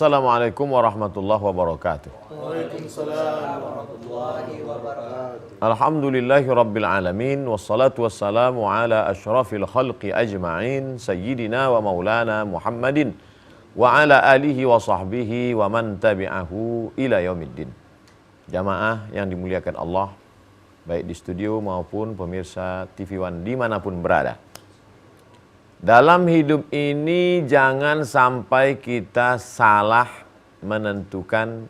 Assalamualaikum warahmatullahi wabarakatuh. Waalaikumsalam warahmatullahi wabarakatuh. Alhamdulillahi rabbil alamin. Wassalatu wassalamu ala ashrafil khalqi ajma'in. Sayyidina wa maulana Muhammadin. Wa ala alihi wa sahbihi wa man tabi'ahu ila yaumiddin. Jamaah yang dimuliakan Allah, baik di studio maupun pemirsa TV One dimanapun berada. Dalam hidup ini jangan sampai kita salah menentukan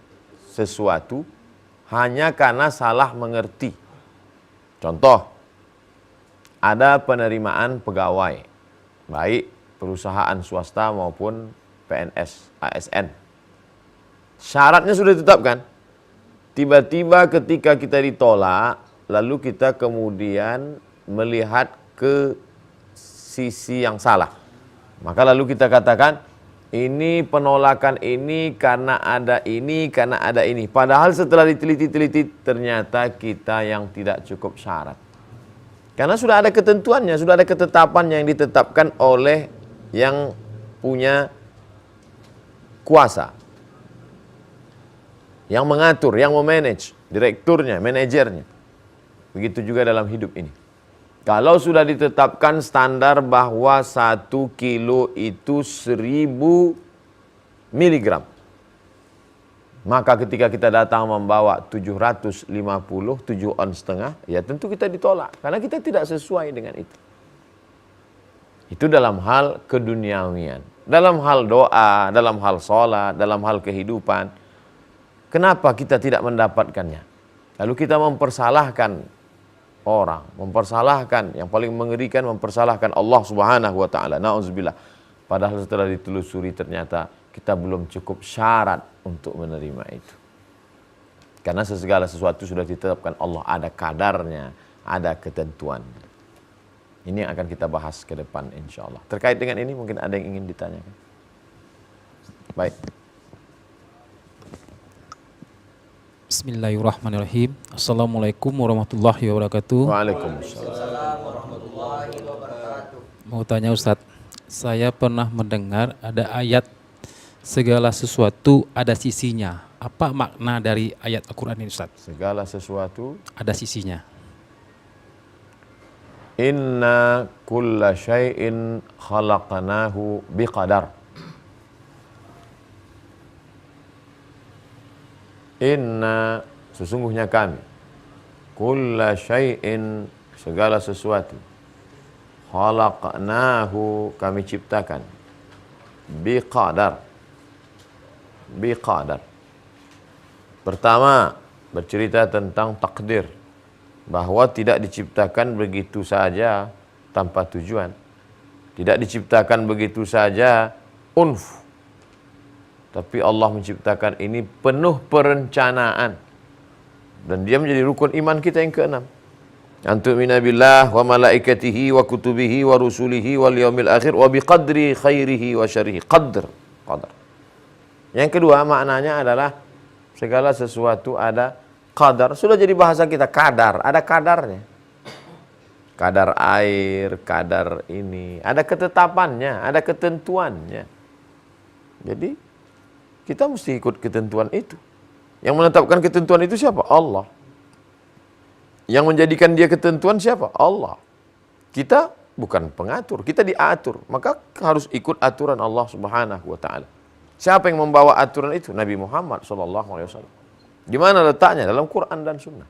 sesuatu hanya karena salah mengerti. Contoh, ada penerimaan pegawai, baik perusahaan swasta maupun PNS, ASN. Syaratnya sudah ditetapkan. Tiba-tiba ketika kita ditolak, lalu kita kemudian melihat ke sisi yang salah. Maka lalu kita katakan, ini penolakan ini karena ada ini, karena ada ini. Padahal setelah diteliti-teliti, ternyata kita yang tidak cukup syarat. Karena sudah ada ketentuannya, sudah ada ketetapan yang ditetapkan oleh yang punya kuasa. Yang mengatur, yang memanage, direkturnya, manajernya. Begitu juga dalam hidup ini. Kalau sudah ditetapkan standar bahwa 1 kilo itu 1000 miligram. Maka ketika kita datang membawa 750, 7,5 ons, ya tentu kita ditolak. Karena kita tidak sesuai dengan itu. Itu dalam hal keduniawian. Dalam hal doa, dalam hal sholat, dalam hal kehidupan. Kenapa kita tidak mendapatkannya? Lalu kita mempersalahkan orang, mempersalahkan, yang paling mengerikan mempersalahkan Allah Subhanahu wa taala. Nauzubillah. Padahal setelah ditelusuri ternyata kita belum cukup syarat untuk menerima itu. Karena segala sesuatu sudah ditetapkan Allah, ada kadarnya, ada ketentuan. Ini yang akan kita bahas ke depan insyaallah. Terkait dengan ini mungkin ada yang ingin ditanyakan. Baik. Bismillahirrahmanirrahim. Assalamualaikum warahmatullahi wabarakatuh. Waalaikumsalam warahmatullahi wabarakatuh. Mau tanya Ustadz, saya pernah mendengar ada ayat segala sesuatu ada sisinya. Apa makna dari ayat Al-Quran ini Ustadz? Segala sesuatu ada sisinya. Inna kulla syai'in khalaqnahu biqadar. Inna, sesungguhnya kami, kulla syai'in, segala sesuatu, khalaqnahu, kami ciptakan, biqadar. Biqadar. Pertama, bercerita tentang takdir, bahwa tidak diciptakan begitu saja tanpa tujuan. Tidak diciptakan begitu saja unf. Tapi Allah menciptakan ini penuh perencanaan. Dan dia menjadi rukun iman kita yang keenam. Antu'mina billah wa malaikatihi wa kutubihi wa rusulihi wal yaumil akhir wa biqadri khairihi wa syarihi. Qadr. Yang kedua maknanya adalah segala sesuatu ada qadar. Sudah jadi bahasa kita, kadar. Ada kadarnya. Kadar air, kadar ini. Ada ketetapannya, ada ketentuannya. Jadi kita mesti ikut ketentuan itu. Yang menetapkan ketentuan itu siapa? Allah. Yang menjadikan dia ketentuan siapa? Allah. Kita bukan pengatur, kita diatur. Maka harus ikut aturan Allah Subhanahu wa taala. Siapa yang membawa aturan itu? Nabi Muhammad SAW. Di mana letaknya? Dalam Quran dan Sunnah.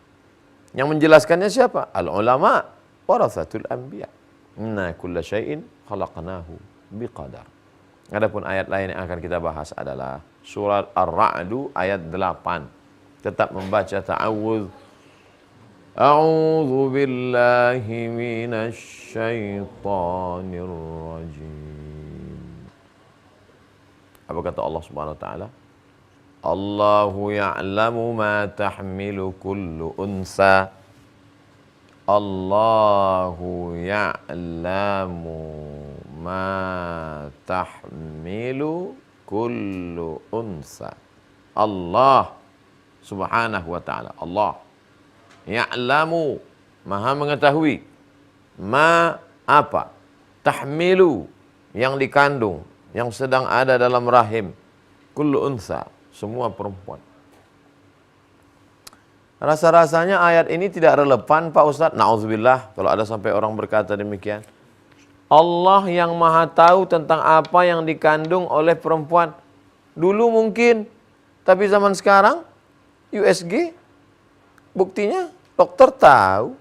Yang menjelaskannya siapa? Al-ulama warathatul anbiya. Inna kulla syai'in khalaqnahu biqadar. Adapun ayat lain yang akan kita bahas adalah surat Ar-Ra'du ayat 8. Tetap membaca ta'awudz. A'udzu billahi minasy syaithanir rajim. Apa kata Allah Subhanahu wa taala? Allahu ya'lamu ma tahmilu kullu unsa. Allahu ya'lamu ma tahmilu kullu unsa. Allah Subhanahu wa ta'ala, Allah ya'lamu, maha mengetahui, ma apa, tahmilu, yang dikandung, yang sedang ada dalam rahim, kullu unsa, semua perempuan. Rasa-rasanya ayat ini tidak relevan Pak Ustadz. Na'udzubillah kalau ada sampai orang berkata demikian. Allah yang maha tahu tentang apa yang dikandung oleh perempuan. Dulu mungkin, tapi zaman sekarang USG, buktinya dokter tahu.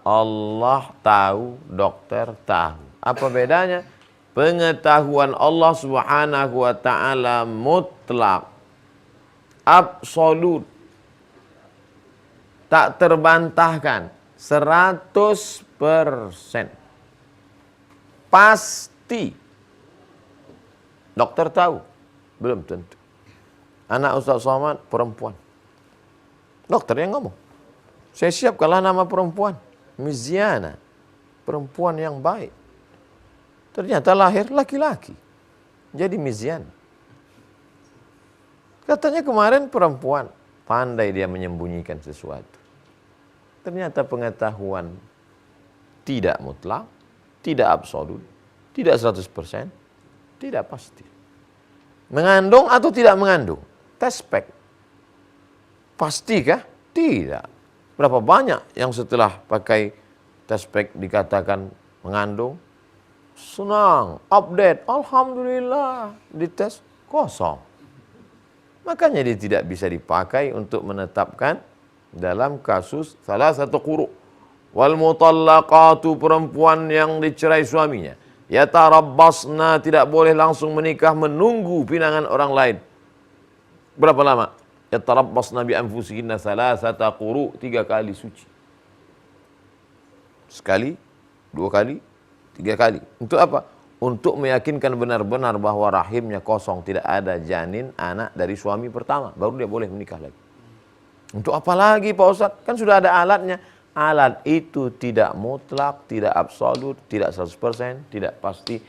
Allah tahu, dokter tahu. Apa bedanya? Pengetahuan Allah Subhanahu wa taala mutlak, absolut, tak terbantahkan, 100%. Pasti. Dokter tahu? Belum tentu. Anak Ustaz Somad perempuan. Dokter yang ngomong. Saya siapkanlah nama perempuan. Miziana. Perempuan yang baik. Ternyata lahir laki-laki. Jadi Miziana. Katanya kemarin perempuan. Pandai dia menyembunyikan sesuatu. Ternyata pengetahuan tidak mutlak, tidak absolut, tidak 100%, tidak pasti. Mengandung atau tidak mengandung? Tespek. Pastikah? Tidak. Berapa banyak yang setelah pakai tespek dikatakan mengandung? Senang, update, alhamdulillah, dites kosong. Makanya dia tidak bisa dipakai untuk menetapkan dalam kasus salah satu quru. Wal mutallaqatu, perempuan yang dicerai suaminya. Yatarabbasna, tidak boleh langsung menikah, menunggu pinangan orang lain. Berapa lama? Yatarabbasna bi anfusihinna salasata quru, 3 kali suci. Sekali, 2 kali, 3 kali. Untuk apa? Untuk meyakinkan benar-benar bahwa rahimnya kosong, tidak ada janin anak dari suami pertama, baru dia boleh menikah lagi. Untuk apa lagi Pak Ustadz? Kan sudah ada alatnya. Alat itu tidak mutlak, tidak absolut, tidak 100%, tidak pasti.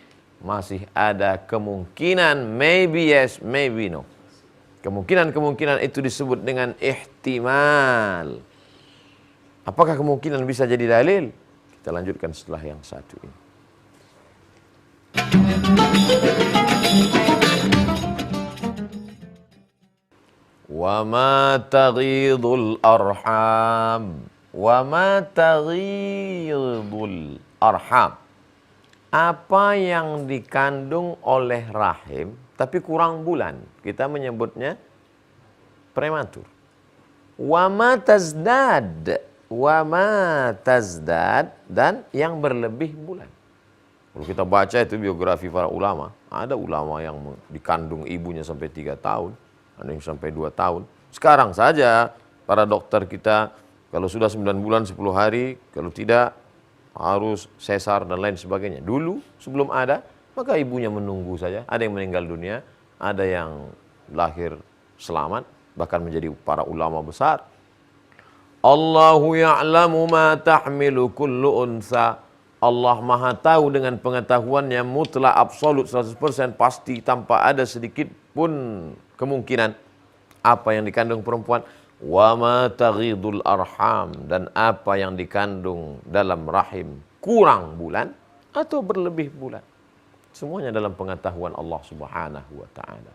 Masih ada kemungkinan, maybe yes, maybe no. Kemungkinan-kemungkinan itu disebut dengan ihtimal. Apakah kemungkinan bisa jadi dalil? Kita lanjutkan setelah yang satu ini. Wa ma taghidul arham. Wa ma taghidul arham. Apa yang dikandung oleh rahim tapi kurang bulan, kita menyebutnya prematur. Wa ma tazdad. Wa ma tazdad, dan yang berlebih bulan. Kalau kita baca itu biografi para ulama, ada ulama yang dikandung ibunya sampai 3 tahun, ada yang sampai 2 tahun. Sekarang saja para dokter kita, kalau sudah 9 bulan 10 hari, kalau tidak harus sesar dan lain sebagainya. Dulu sebelum ada, maka ibunya menunggu saja. Ada yang meninggal dunia, ada yang lahir selamat, bahkan menjadi para ulama besar. Allahu ya'lamu ma tahmilu kullu unsa. Allah maha tahu dengan pengetahuannya mutlak, absolut, 100% pasti, tanpa ada sedikit pun kemungkinan apa yang dikandung perempuan. Wa ma taghidul arham, dan apa yang dikandung dalam rahim kurang bulan atau berlebih bulan. Semuanya dalam pengetahuan Allah Subhanahu wa taala.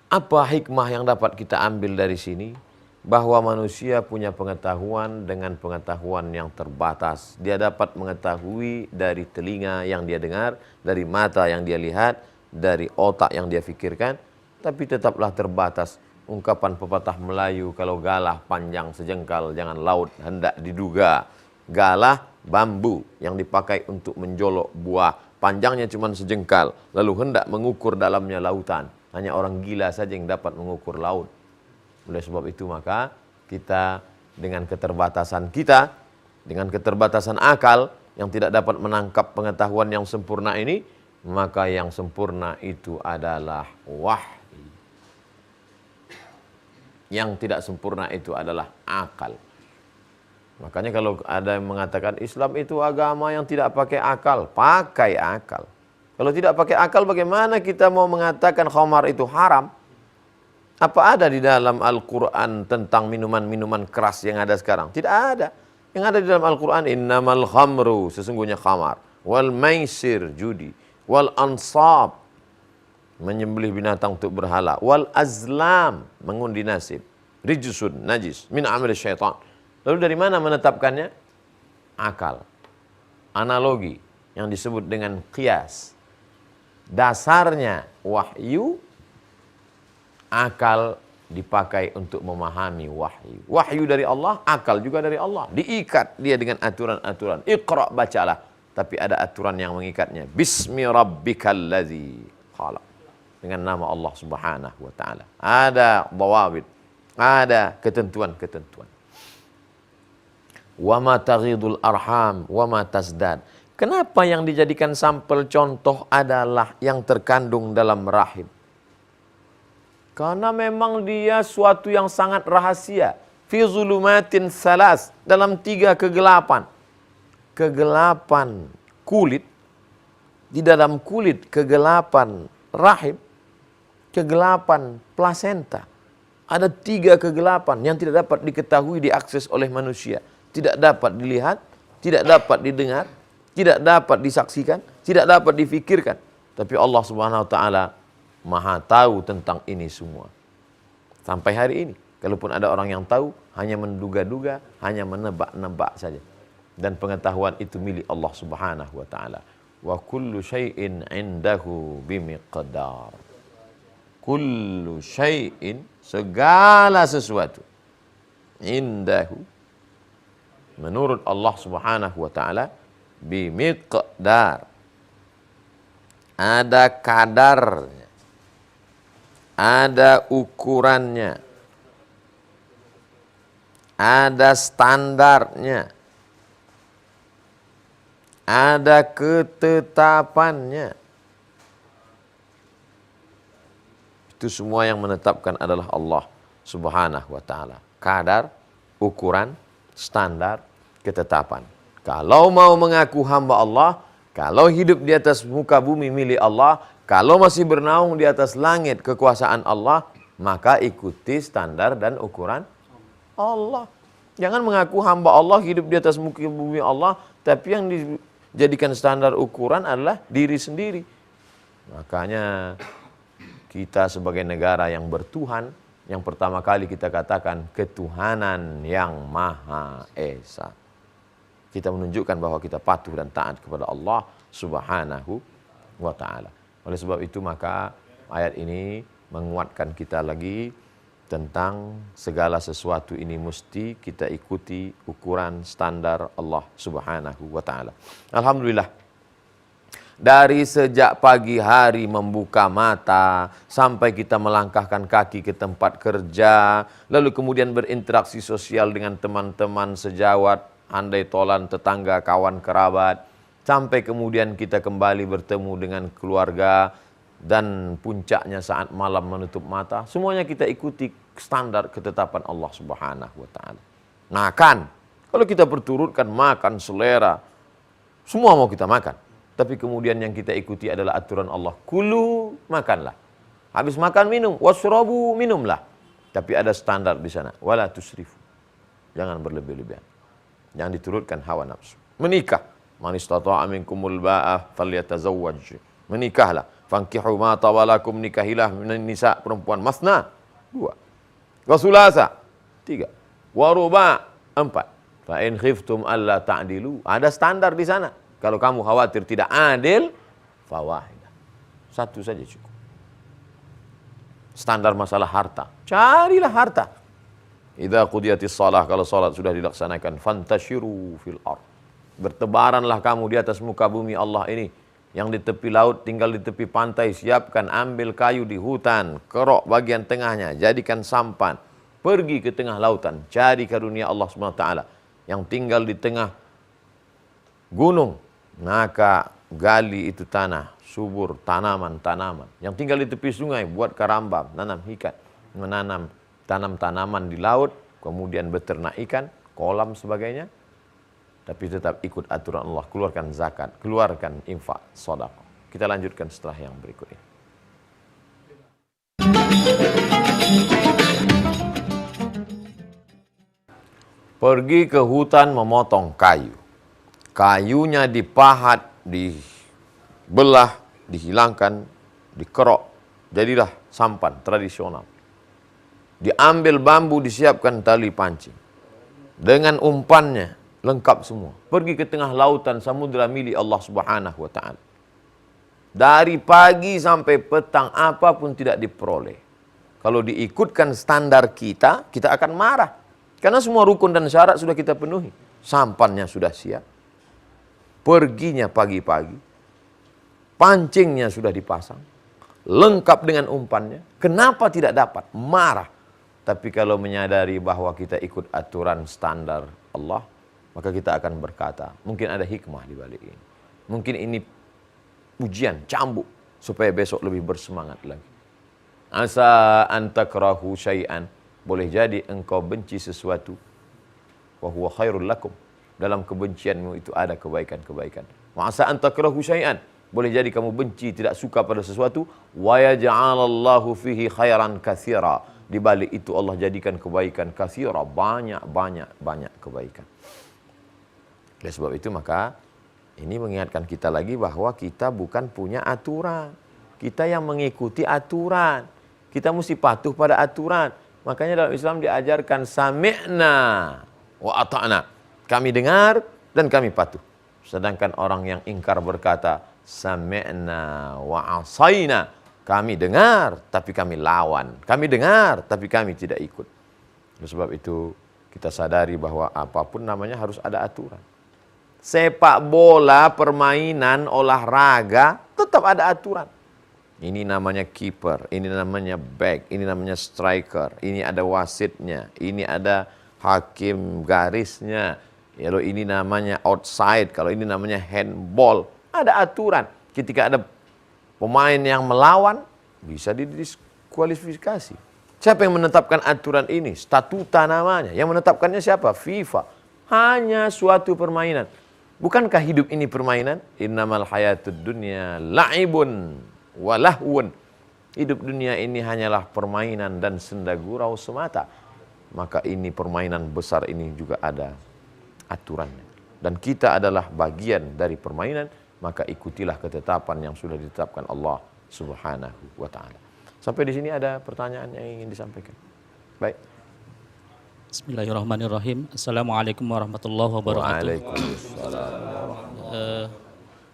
Apa hikmah yang dapat kita ambil dari sini? Bahwa manusia punya pengetahuan dengan pengetahuan yang terbatas. Dia dapat mengetahui dari telinga yang dia dengar, dari mata yang dia lihat, dari otak yang dia fikirkan, tapi tetaplah terbatas. Ungkapan pepatah Melayu, kalau galah panjang sejengkal, jangan laut hendak diduga. Galah bambu yang dipakai untuk menjolok buah, panjangnya cuma sejengkal, lalu hendak mengukur dalamnya lautan. Hanya orang gila saja yang dapat mengukur laut. Oleh sebab itu maka kita dengan keterbatasan kita, dengan keterbatasan akal yang tidak dapat menangkap pengetahuan yang sempurna ini, maka yang sempurna itu adalah wahyu. Yang tidak sempurna itu adalah akal. Makanya kalau ada yang mengatakan Islam itu agama yang tidak pakai akal, pakai akal. Kalau tidak pakai akal, bagaimana kita mau mengatakan khamar itu haram? Apa ada di dalam Al-Quran tentang minuman-minuman keras yang ada sekarang? Tidak ada. Yang ada di dalam Al-Quran, innamal khamru, sesungguhnya khamar, wal maisir, judi, wal ansab, menyembelih binatang untuk berhala, wal azlam, mengundi nasib, rijsun, najis, min amal syaitan. Lalu dari mana menetapkannya? Akal, analogi yang disebut dengan qiyas. Dasarnya wahyu, akal dipakai untuk memahami wahyu. Wahyu dari Allah, akal juga dari Allah. Diikat dia dengan aturan-aturan. Iqra, bacalah. Tapi ada aturan yang mengikatnya. Bismi rabbikal ladzi khalaq. Dengan nama Allah Subhanahu wa taala. Ada dhawabit, ada ketentuan-ketentuan. Wa ma taghidul arham wa ma tasdad. Kenapa yang dijadikan sampel contoh adalah yang terkandung dalam rahim? Karena memang dia suatu yang sangat rahasia. Fi zulumatin salas, dalam 3 kegelapan. Kegelapan kulit, di dalam kulit kegelapan rahim, kegelapan plasenta. Ada 3 kegelapan yang tidak dapat diketahui, diakses oleh manusia. Tidak dapat dilihat, tidak dapat didengar, tidak dapat disaksikan, tidak dapat difikirkan. Tapi Allah Subhanahu wa taala Maha tahu tentang ini semua. Sampai hari ini, kalaupun ada orang yang tahu, hanya menduga-duga, hanya menebak-nebak saja. Dan pengetahuan itu milik Allah Subhanahu wa taala. Wa kullu syai'in 'indahu bimiqdar. Kullu syai'in, segala sesuatu, indahu, menurut Allah Subhanahu wa taala, bimiqdar. Ada kadarnya, ada ukurannya, ada standarnya, ada ketetapannya. Itu semua yang menetapkan adalah Allah Subhanahu wa taala. Kadar, ukuran, standar, ketetapan. Kalau mau mengaku hamba Allah, kalau hidup di atas muka bumi milik Allah, kalau masih bernaung di atas langit kekuasaan Allah, maka ikuti standar dan ukuran Allah. Jangan mengaku hamba Allah, hidup di atas muka bumi Allah, tapi yang dijadikan standar ukuran adalah diri sendiri. Makanya kita sebagai negara yang bertuhan, yang pertama kali kita katakan ketuhanan yang Maha Esa. Kita menunjukkan bahwa kita patuh dan taat kepada Allah Subhanahu wa taala. Oleh sebab itu maka ayat ini menguatkan kita lagi tentang segala sesuatu ini mesti kita ikuti ukuran standar Allah Subhanahu wa taala. Alhamdulillah, dari sejak pagi hari membuka mata sampai kita melangkahkan kaki ke tempat kerja, lalu kemudian berinteraksi sosial dengan teman-teman sejawat, handai tolan, tetangga, kawan kerabat, sampai kemudian kita kembali bertemu dengan keluarga, dan puncaknya saat malam menutup mata, semuanya kita ikuti standar ketetapan Allah Subhanahu wa taala. Makan, kalau kita berturutkan makan selera, semua mau kita makan. Tapi kemudian yang kita ikuti adalah aturan Allah. Kulu, makanlah. Habis makan minum, wasrabu, minumlah. Tapi ada standar di sana. Wala tusrifu. Jangan berlebih-lebihan. Jangan diturutkan hawa nafsu. Menikah. Man istata'a minkumul ba'ah falyatazawwaj. Menikahlah. Fankihu ma tawalakum, nikahilah minan nisa, perempuan, masna, 2. Wa sulasa, 3. Wa ruba', 4. Fa in khiftum alla ta'dilu. Ada standar di sana. Kalau kamu khawatir tidak adil, fawahidah. 1 saja cukup. Standar masalah harta. Carilah harta. Idza qudiyatis shalah, kalau salat sudah dilaksanakan, fantashiru fil ardh. Bertebaranlah kamu di atas muka bumi Allah ini. Yang di tepi laut, tinggal di tepi pantai, siapkan, ambil kayu di hutan, kerok bagian tengahnya, jadikan sampan. Pergi ke tengah lautan, cari karunia Allah SWT. Yang tinggal di tengah gunung, maka gali itu tanah, subur, tanaman-tanaman. Yang tinggal di tepi sungai, buat karambam, nanam ikan, menanam tanam-tanaman di laut, kemudian beternak ikan, kolam sebagainya. Tapi tetap ikut aturan Allah, keluarkan zakat, keluarkan infak, sedekah. Kita lanjutkan setelah yang berikut ini. Pergi ke hutan memotong kayu. Kayunya dipahat, dibelah, dihilangkan, dikerok, jadilah sampan tradisional. Diambil bambu, disiapkan tali pancing. Dengan umpannya, lengkap semua. Pergi ke tengah lautan samudra milik Allah Subhanahu wa ta'ala. Dari pagi sampai petang, apapun tidak diperoleh. Kalau diikutkan standar kita, kita akan marah. Karena semua rukun dan syarat sudah kita penuhi. Sampannya sudah siap. Perginya pagi-pagi. Pancingnya sudah dipasang. Lengkap dengan umpannya. Kenapa tidak dapat? Marah. Tapi kalau menyadari bahwa kita ikut aturan standar Allah, maka kita akan berkata, mungkin ada hikmah di balik ini. Mungkin ini ujian, cambuk, supaya besok lebih bersemangat lagi. Asa antakrahu syai'an. Boleh jadi engkau benci sesuatu. Wa huwa khairul lakum. Dalam kebencianmu itu ada kebaikan-kebaikan. Wa asa antakrahu syai'an. Boleh jadi kamu benci, tidak suka pada sesuatu. Wa yaj'alallahu fihi khairan katsira. Di balik itu Allah jadikan kebaikan katsira, banyak kebaikan. Oleh sebab itu maka ini mengingatkan kita lagi bahwa kita bukan punya aturan. Kita yang mengikuti aturan. Kita mesti patuh pada aturan. Makanya dalam Islam diajarkan sami'na wa ata'na. Kami dengar dan kami patuh. Sedangkan orang yang ingkar berkata sami'na wa asaina. Kami dengar, tapi kami lawan. Kami dengar, tapi kami tidak ikut. Oleh sebab itu, kita sadari bahwa apapun namanya harus ada aturan. Sepak bola, permainan, olahraga, tetap ada aturan. Ini namanya kiper, ini namanya back, ini namanya striker, ini ada wasitnya, ini ada hakim garisnya. Kalau ini namanya outside, kalau ini namanya handball. Ada aturan. Ketika ada pemain yang melawan, bisa didiskualifikasi. Siapa yang menetapkan aturan ini? Statuta namanya. Yang menetapkannya siapa? FIFA. Hanya suatu permainan. Bukankah hidup ini permainan? Innamal hayatud dunya la'ibun wa lahwun. Hidup dunia ini hanyalah permainan dan senda gurau semata. Maka ini permainan besar ini juga ada aturannya. Dan kita adalah bagian dari permainan. Maka ikutilah ketetapan yang sudah ditetapkan Allah Subhanahu wa ta'ala. Sampai di sini ada pertanyaan yang ingin disampaikan. Baik. Bismillahirrahmanirrahim. Assalamualaikum warahmatullahi wabarakatuh. Waalaikumsalam.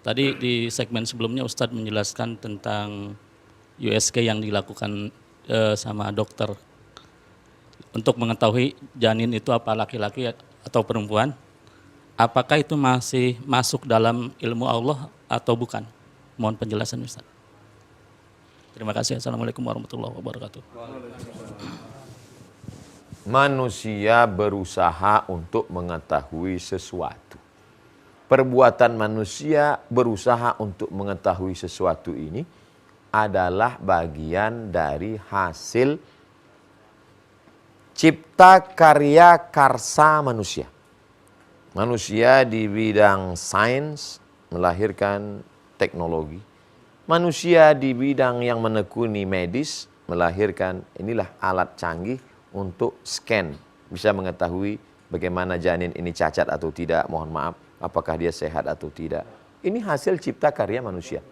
Tadi di segmen sebelumnya Ustadz menjelaskan tentang USG yang dilakukan sama dokter untuk mengetahui janin itu apa laki-laki atau perempuan. Apakah itu masih masuk dalam ilmu Allah atau bukan? Mohon penjelasan Ustaz. Terima kasih. Assalamualaikum warahmatullahi wabarakatuh. Manusia berusaha untuk mengetahui sesuatu. Perbuatan manusia berusaha untuk mengetahui sesuatu ini adalah bagian dari hasil cipta karya karsa manusia. Manusia di bidang sains melahirkan teknologi. Manusia di bidang yang menekuni medis melahirkan inilah alat canggih untuk scan. Bisa mengetahui bagaimana janin ini cacat atau tidak, mohon maaf, apakah dia sehat atau tidak. Ini hasil cipta karya manusia.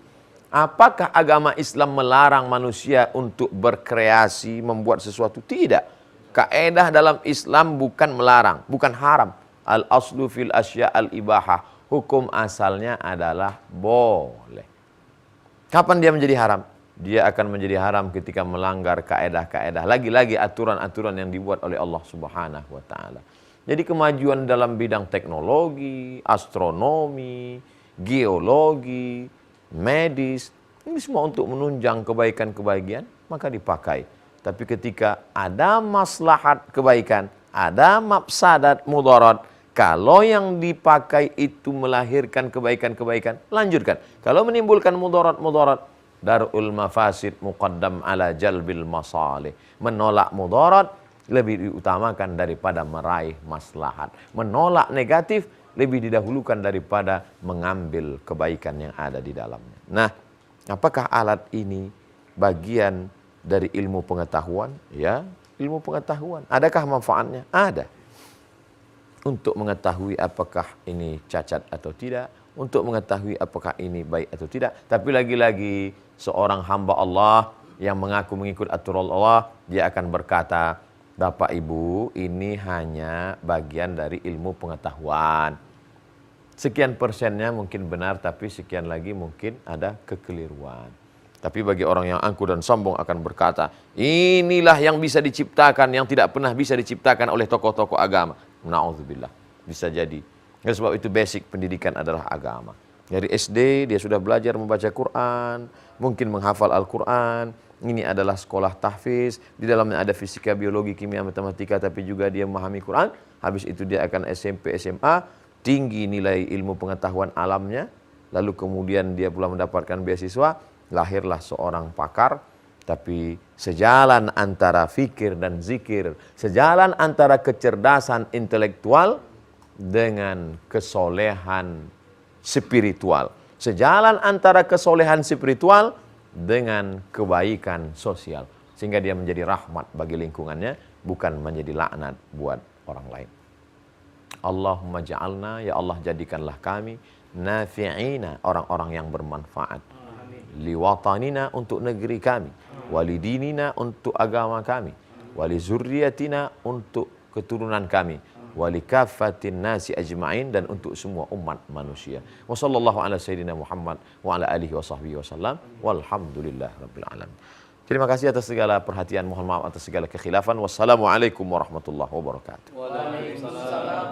Apakah agama Islam melarang manusia untuk berkreasi, membuat sesuatu? Tidak. Kaedah dalam Islam bukan melarang, bukan haram. Al-aslu fil asya al-ibahah. Hukum asalnya adalah boleh. Kapan dia menjadi haram? Dia akan menjadi haram ketika melanggar kaedah-kaedah. Lagi-lagi aturan-aturan yang dibuat oleh Allah Subhanahu wa ta'ala. Jadi kemajuan dalam bidang teknologi, astronomi, geologi, medis, ini semua untuk menunjang kebaikan-kebaikan, maka dipakai. Tapi ketika ada maslahat kebaikan, ada mafsadat mudarat, kalau yang dipakai itu melahirkan kebaikan-kebaikan, lanjutkan. Kalau menimbulkan mudarat-mudarat, darul mafasid muqaddam ala jalbil masalih. Menolak mudarat lebih diutamakan daripada meraih maslahat. Menolak negatif lebih didahulukan daripada mengambil kebaikan yang ada di dalamnya. Nah, apakah alat ini bagian dari ilmu pengetahuan? Ya, ilmu pengetahuan. Adakah manfaatnya? Ada. Untuk mengetahui apakah ini cacat atau tidak, untuk mengetahui apakah ini baik atau tidak. Tapi lagi-lagi seorang hamba Allah yang mengaku mengikut aturan Allah, dia akan berkata, Bapak Ibu, ini hanya bagian dari ilmu pengetahuan. Sekian persennya mungkin benar, tapi sekian lagi mungkin ada kekeliruan. Tapi bagi orang yang angkuh dan sombong akan berkata, inilah yang bisa diciptakan, yang tidak pernah bisa diciptakan oleh tokoh-tokoh agama. Na'udzubillah. Bisa jadi. Oleh sebab itu basic pendidikan adalah agama. Dari SD dia sudah belajar membaca Quran, mungkin menghafal Al-Quran. Ini adalah sekolah tahfiz, di dalamnya ada fisika, biologi, kimia, matematika, tapi juga dia memahami Quran. Habis itu dia akan SMP, SMA, tinggi nilai ilmu pengetahuan alamnya, lalu kemudian dia pula mendapatkan beasiswa, lahirlah seorang pakar. Tapi sejalan antara fikir dan zikir, sejalan antara kecerdasan intelektual dengan kesolehan spiritual, sejalan antara kesolehan spiritual dengan kebaikan sosial, sehingga dia menjadi rahmat bagi lingkungannya, bukan menjadi laknat buat orang lain. Allahumma ja'alna, ya Allah jadikanlah kami nafi'ina, orang-orang yang bermanfaat, liwatanina, untuk negeri kami, walidinina, untuk agama kami, walizurriyatina, untuk keturunan kami, walikafatin nasi ajma'in, dan untuk semua umat manusia. Wa sallallahu ala sayyidina Muhammad wa ala alihi wa sahbihi wasallam, walhamdulillah rabbil alamin. Terima kasih atas segala perhatian, mohon maaf atas segala kekhilafan. Wassalamualaikum warahmatullahi wabarakatuh. Waalaikumsalam.